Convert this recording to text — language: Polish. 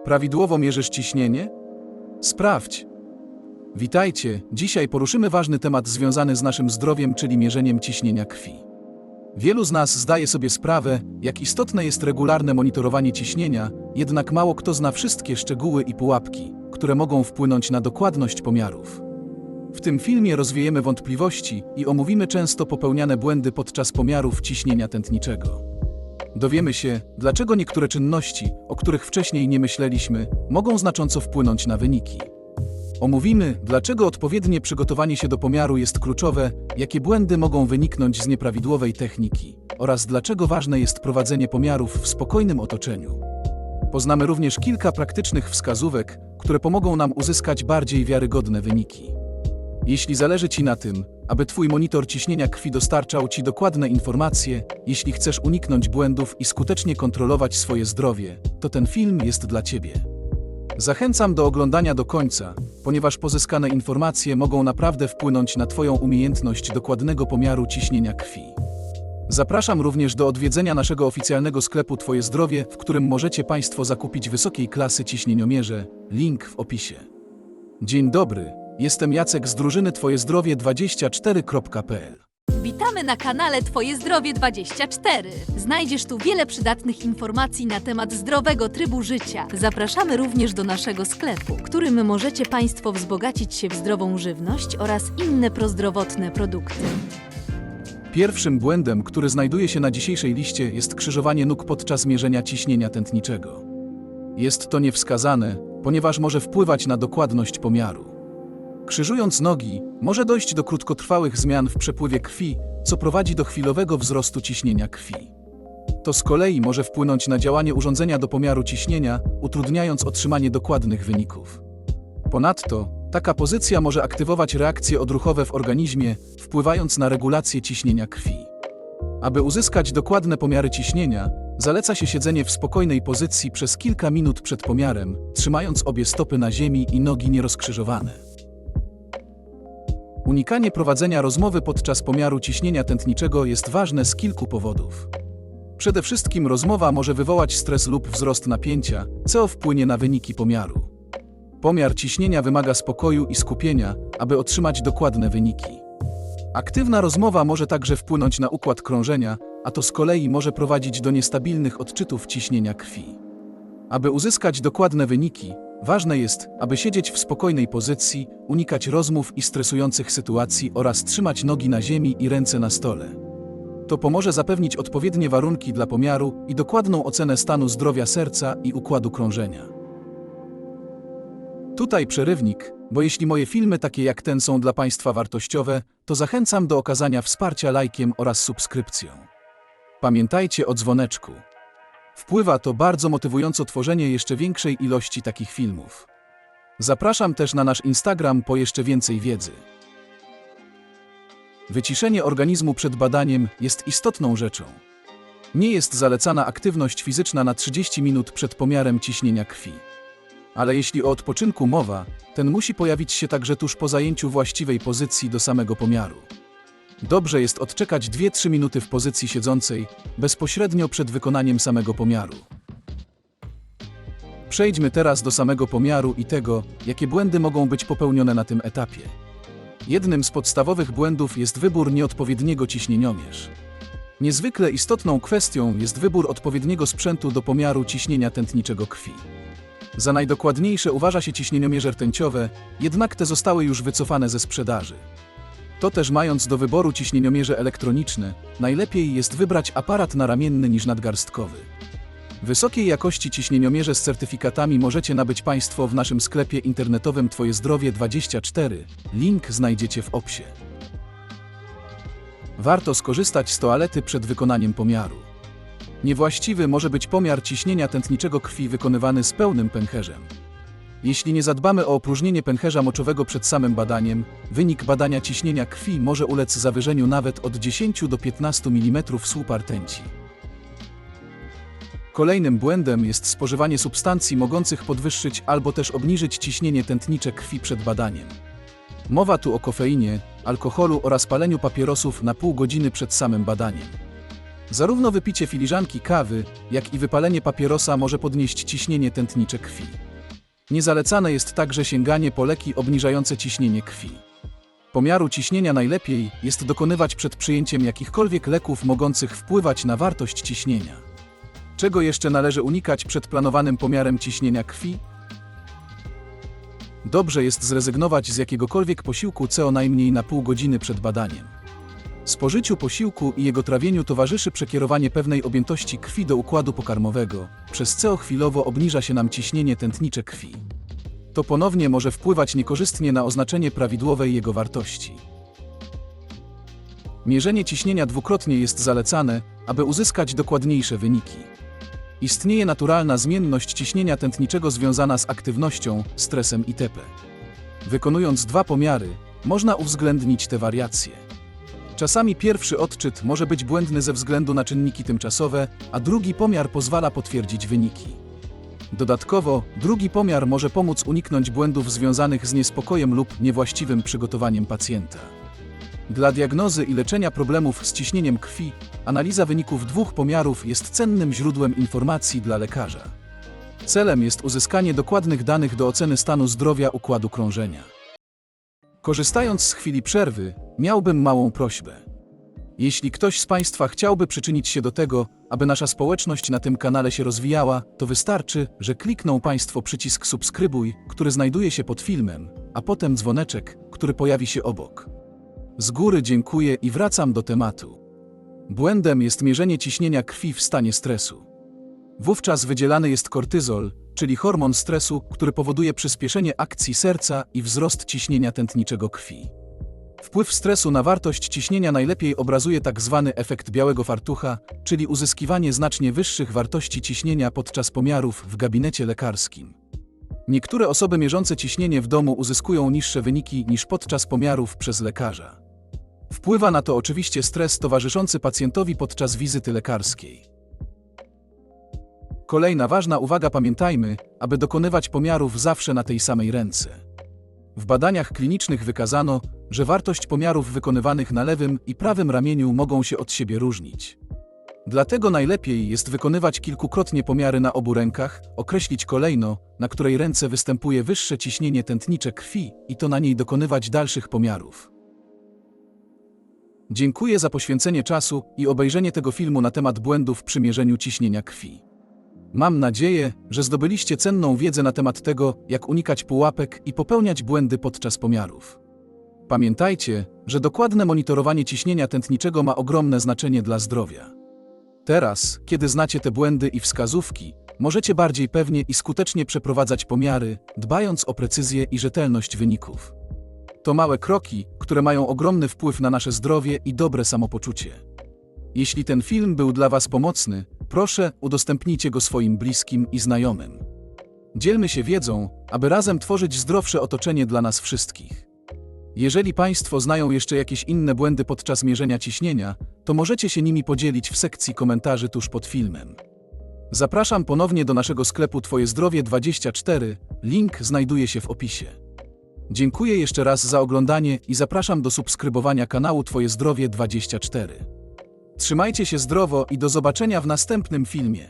Prawidłowo mierzysz ciśnienie? Sprawdź. Witajcie, dzisiaj poruszymy ważny temat związany z naszym zdrowiem, czyli mierzeniem ciśnienia krwi. Wielu z nas zdaje sobie sprawę, jak istotne jest regularne monitorowanie ciśnienia, jednak mało kto zna wszystkie szczegóły i pułapki, które mogą wpłynąć na dokładność pomiarów. W tym filmie rozwiejemy wątpliwości i omówimy często popełniane błędy podczas pomiarów ciśnienia tętniczego. Dowiemy się, dlaczego niektóre czynności, o których wcześniej nie myśleliśmy, mogą znacząco wpłynąć na wyniki. Omówimy, dlaczego odpowiednie przygotowanie się do pomiaru jest kluczowe, jakie błędy mogą wyniknąć z nieprawidłowej techniki oraz dlaczego ważne jest prowadzenie pomiarów w spokojnym otoczeniu. Poznamy również kilka praktycznych wskazówek, które pomogą nam uzyskać bardziej wiarygodne wyniki. Jeśli zależy Ci na tym, aby Twój monitor ciśnienia krwi dostarczał Ci dokładne informacje, jeśli chcesz uniknąć błędów i skutecznie kontrolować swoje zdrowie, to ten film jest dla Ciebie. Zachęcam do oglądania do końca, ponieważ pozyskane informacje mogą naprawdę wpłynąć na Twoją umiejętność dokładnego pomiaru ciśnienia krwi. Zapraszam również do odwiedzenia naszego oficjalnego sklepu Twoje Zdrowie, w którym możecie Państwo zakupić wysokiej klasy ciśnieniomierze, link w opisie. Dzień dobry, jestem Jacek z drużyny twojezdrowie24.pl. Witamy na kanale Twoje Zdrowie 24. Znajdziesz tu wiele przydatnych informacji na temat zdrowego trybu życia. Zapraszamy również do naszego sklepu, którym możecie Państwo wzbogacić się w zdrową żywność oraz inne prozdrowotne produkty. Pierwszym błędem, który znajduje się na dzisiejszej liście, jest krzyżowanie nóg podczas mierzenia ciśnienia tętniczego. Jest to niewskazane, ponieważ może wpływać na dokładność pomiaru. Krzyżując nogi, może dojść do krótkotrwałych zmian w przepływie krwi, co prowadzi do chwilowego wzrostu ciśnienia krwi. To z kolei może wpłynąć na działanie urządzenia do pomiaru ciśnienia, utrudniając otrzymanie dokładnych wyników. Ponadto, taka pozycja może aktywować reakcje odruchowe w organizmie, wpływając na regulację ciśnienia krwi. Aby uzyskać dokładne pomiary ciśnienia, zaleca się siedzenie w spokojnej pozycji przez kilka minut przed pomiarem, trzymając obie stopy na ziemi i nogi nierozkrzyżowane. Unikanie prowadzenia rozmowy podczas pomiaru ciśnienia tętniczego jest ważne z kilku powodów. Przede wszystkim rozmowa może wywołać stres lub wzrost napięcia, co wpłynie na wyniki pomiaru. Pomiar ciśnienia wymaga spokoju i skupienia, aby otrzymać dokładne wyniki. Aktywna rozmowa może także wpłynąć na układ krążenia, a to z kolei może prowadzić do niestabilnych odczytów ciśnienia krwi. Aby uzyskać dokładne wyniki, ważne jest, aby siedzieć w spokojnej pozycji, unikać rozmów i stresujących sytuacji oraz trzymać nogi na ziemi i ręce na stole. To pomoże zapewnić odpowiednie warunki dla pomiaru i dokładną ocenę stanu zdrowia serca i układu krążenia. Tutaj przerywnik, bo jeśli moje filmy takie jak ten są dla Państwa wartościowe, to zachęcam do okazania wsparcia lajkiem oraz subskrypcją. Pamiętajcie o dzwoneczku. Wpływa to bardzo motywująco tworzenie jeszcze większej ilości takich filmów. Zapraszam też na nasz Instagram po jeszcze więcej wiedzy. Wyciszenie organizmu przed badaniem jest istotną rzeczą. Nie jest zalecana aktywność fizyczna na 30 minut przed pomiarem ciśnienia krwi. Ale jeśli o odpoczynku mowa, ten musi pojawić się także tuż po zajęciu właściwej pozycji do samego pomiaru. Dobrze jest odczekać 2-3 minuty w pozycji siedzącej, bezpośrednio przed wykonaniem samego pomiaru. Przejdźmy teraz do samego pomiaru i tego, jakie błędy mogą być popełnione na tym etapie. Jednym z podstawowych błędów jest wybór nieodpowiedniego ciśnieniomierz. Niezwykle istotną kwestią jest wybór odpowiedniego sprzętu do pomiaru ciśnienia tętniczego krwi. Za najdokładniejsze uważa się ciśnieniomierze rtęciowe, jednak te zostały już wycofane ze sprzedaży. To też mając do wyboru ciśnieniomierze elektroniczne, najlepiej jest wybrać aparat naramienny niż nadgarstkowy. Wysokiej jakości ciśnieniomierze z certyfikatami możecie nabyć Państwo w naszym sklepie internetowym Twoje Zdrowie 24, link znajdziecie w opisie. Warto skorzystać z toalety przed wykonaniem pomiaru. Niewłaściwy może być pomiar ciśnienia tętniczego krwi wykonywany z pełnym pęcherzem. Jeśli nie zadbamy o opróżnienie pęcherza moczowego przed samym badaniem, wynik badania ciśnienia krwi może ulec zawyżeniu nawet od 10 do 15 mm słupa rtęci. Kolejnym błędem jest spożywanie substancji mogących podwyższyć albo też obniżyć ciśnienie tętnicze krwi przed badaniem. Mowa tu o kofeinie, alkoholu oraz paleniu papierosów na pół godziny przed samym badaniem. Zarówno wypicie filiżanki kawy, jak i wypalenie papierosa może podnieść ciśnienie tętnicze krwi. Niezalecane jest także sięganie po leki obniżające ciśnienie krwi. Pomiaru ciśnienia najlepiej jest dokonywać przed przyjęciem jakichkolwiek leków mogących wpływać na wartość ciśnienia. Czego jeszcze należy unikać przed planowanym pomiarem ciśnienia krwi? Dobrze jest zrezygnować z jakiegokolwiek posiłku co najmniej na pół godziny przed badaniem. Spożyciu posiłku i jego trawieniu towarzyszy przekierowanie pewnej objętości krwi do układu pokarmowego, przez co chwilowo obniża się nam ciśnienie tętnicze krwi. To ponownie może wpływać niekorzystnie na oznaczenie prawidłowej jego wartości. Mierzenie ciśnienia dwukrotnie jest zalecane, aby uzyskać dokładniejsze wyniki. Istnieje naturalna zmienność ciśnienia tętniczego związana z aktywnością, stresem itp. Wykonując dwa pomiary, można uwzględnić te wariacje. Czasami pierwszy odczyt może być błędny ze względu na czynniki tymczasowe, a drugi pomiar pozwala potwierdzić wyniki. Dodatkowo, drugi pomiar może pomóc uniknąć błędów związanych z niespokojem lub niewłaściwym przygotowaniem pacjenta. Dla diagnozy i leczenia problemów z ciśnieniem krwi, analiza wyników dwóch pomiarów jest cennym źródłem informacji dla lekarza. Celem jest uzyskanie dokładnych danych do oceny stanu zdrowia układu krążenia. Korzystając z chwili przerwy, miałbym małą prośbę. Jeśli ktoś z Państwa chciałby przyczynić się do tego, aby nasza społeczność na tym kanale się rozwijała, to wystarczy, że klikną Państwo przycisk subskrybuj, który znajduje się pod filmem, a potem dzwoneczek, który pojawi się obok. Z góry dziękuję i wracam do tematu. Błędem jest mierzenie ciśnienia krwi w stanie stresu. Wówczas wydzielany jest kortyzol, czyli hormon stresu, który powoduje przyspieszenie akcji serca i wzrost ciśnienia tętniczego krwi. Wpływ stresu na wartość ciśnienia najlepiej obrazuje tzw. efekt białego fartucha, czyli uzyskiwanie znacznie wyższych wartości ciśnienia podczas pomiarów w gabinecie lekarskim. Niektóre osoby mierzące ciśnienie w domu uzyskują niższe wyniki niż podczas pomiarów przez lekarza. Wpływa na to oczywiście stres towarzyszący pacjentowi podczas wizyty lekarskiej. Kolejna ważna uwaga: pamiętajmy, aby dokonywać pomiarów zawsze na tej samej ręce. W badaniach klinicznych wykazano, że wartość pomiarów wykonywanych na lewym i prawym ramieniu mogą się od siebie różnić. Dlatego najlepiej jest wykonywać kilkukrotnie pomiary na obu rękach, określić kolejno, na której ręce występuje wyższe ciśnienie tętnicze krwi i to na niej dokonywać dalszych pomiarów. Dziękuję za poświęcenie czasu i obejrzenie tego filmu na temat błędów przy mierzeniu ciśnienia krwi. Mam nadzieję, że zdobyliście cenną wiedzę na temat tego, jak unikać pułapek i popełniać błędy podczas pomiarów. Pamiętajcie, że dokładne monitorowanie ciśnienia tętniczego ma ogromne znaczenie dla zdrowia. Teraz, kiedy znacie te błędy i wskazówki, możecie bardziej pewnie i skutecznie przeprowadzać pomiary, dbając o precyzję i rzetelność wyników. To małe kroki, które mają ogromny wpływ na nasze zdrowie i dobre samopoczucie. Jeśli ten film był dla Was pomocny, proszę, udostępnijcie go swoim bliskim i znajomym. Dzielmy się wiedzą, aby razem tworzyć zdrowsze otoczenie dla nas wszystkich. Jeżeli Państwo znają jeszcze jakieś inne błędy podczas mierzenia ciśnienia, to możecie się nimi podzielić w sekcji komentarzy tuż pod filmem. Zapraszam ponownie do naszego sklepu Twoje Zdrowie 24, link znajduje się w opisie. Dziękuję jeszcze raz za oglądanie i zapraszam do subskrybowania kanału Twoje Zdrowie 24. Trzymajcie się zdrowo i do zobaczenia w następnym filmie.